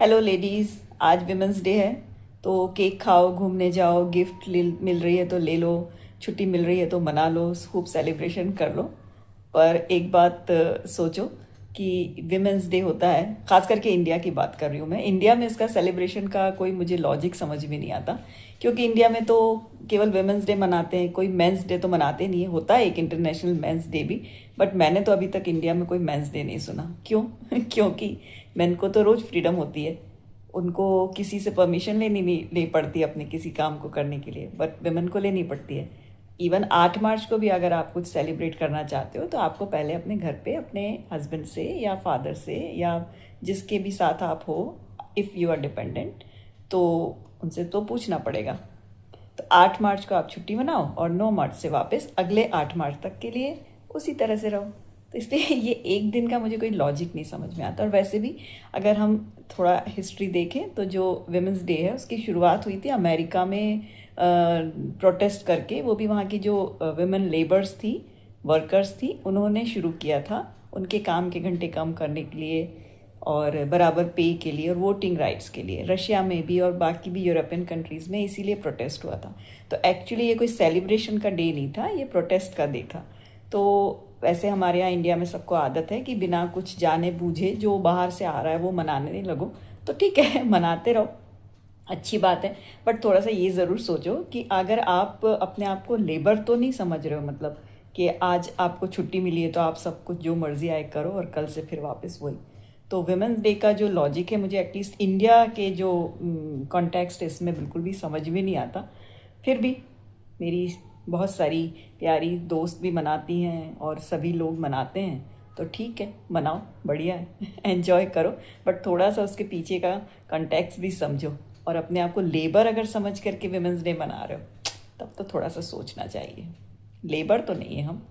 Hello ladies, आज women's day है। तो केक खाओ, घूमने जाओ, गिफ्ट मिल रही है तो ले लो, छुट्टी मिल रही है तो मना लो, खूब सेलिब्रेशन कर लो। पर एक बात सोचो कि विमेंस डे होता है, ख़ास करके इंडिया की बात कर रही हूँ मैं। इंडिया में इसका सेलिब्रेशन का कोई मुझे लॉजिक समझ में नहीं आता, क्योंकि इंडिया में तो केवल विमेंस डे मनाते हैं, कोई मेंस डे तो मनाते नहीं है। होता है एक इंटरनेशनल मेंस डे भी, बट मैंने तो अभी तक इंडिया में कोई मेंस डे नहीं सुना। क्यों? क्योंकि मेन को तो रोज़ फ्रीडम होती है, उनको किसी से परमिशन लेनी नहीं ले पड़ती अपने किसी काम को करने के लिए, बट वुमेन को लेनी पड़ती है। इवन 8 मार्च को भी अगर आप कुछ सेलिब्रेट करना चाहते हो तो आपको पहले अपने घर पे अपने हस्बैंड से या फादर से या जिसके भी साथ आप हो, इफ़ यू आर डिपेंडेंट, तो उनसे तो पूछना पड़ेगा। तो 8 मार्च को आप छुट्टी मनाओ और 9 मार्च से वापस अगले 8 मार्च तक के लिए उसी तरह से रहो। तो इसलिए ये एक दिन का मुझे कोई लॉजिक नहीं समझ में आता। और वैसे भी अगर हम थोड़ा हिस्ट्री देखें तो जो विमेंस डे है उसकी शुरुआत हुई थी अमेरिका में प्रोटेस्ट करके। वो भी वहाँ की जो विमेन लेबर्स थी, वर्कर्स थी, उन्होंने शुरू किया था उनके काम के घंटे कम करने के लिए और बराबर पे के लिए और वोटिंग राइट्स के लिए। रशिया में भी और बाकी भी यूरोपियन कंट्रीज़ में इसीलिए प्रोटेस्ट हुआ था। तो एक्चुअली ये कोई सेलिब्रेशन का डे नहीं था, ये प्रोटेस्ट का डे था। तो वैसे हमारे यहाँ इंडिया में सबको आदत है कि बिना कुछ जाने बूझे जो बाहर से आ रहा है वो मनाने नहीं लगो। तो ठीक है, मनाते रहो, अच्छी बात है। बट थोड़ा सा ये ज़रूर सोचो कि अगर आप अपने आप को लेबर तो नहीं समझ रहे हो, मतलब कि आज आपको छुट्टी मिली है तो आप सब कुछ जो मर्जी आए करो और कल से फिर वापस वही। तो वुमेंस डे का जो लॉजिक है मुझे एटलीस्ट इंडिया के जो कॉन्टेक्स्ट इसमें बिल्कुल भी समझ में नहीं आता। फिर भी मेरी बहुत सारी प्यारी दोस्त भी मनाती हैं और सभी लोग मनाते हैं, तो ठीक है, मनाओ, बढ़िया है। एंजॉय करो, बट थोड़ा सा उसके पीछे का कॉन्टेक्स्ट भी समझो। और अपने आप को लेबर अगर समझ करके विमेंस डे मना रहे हो तब तो थोड़ा सा सोचना चाहिए। लेबर तो नहीं है हम।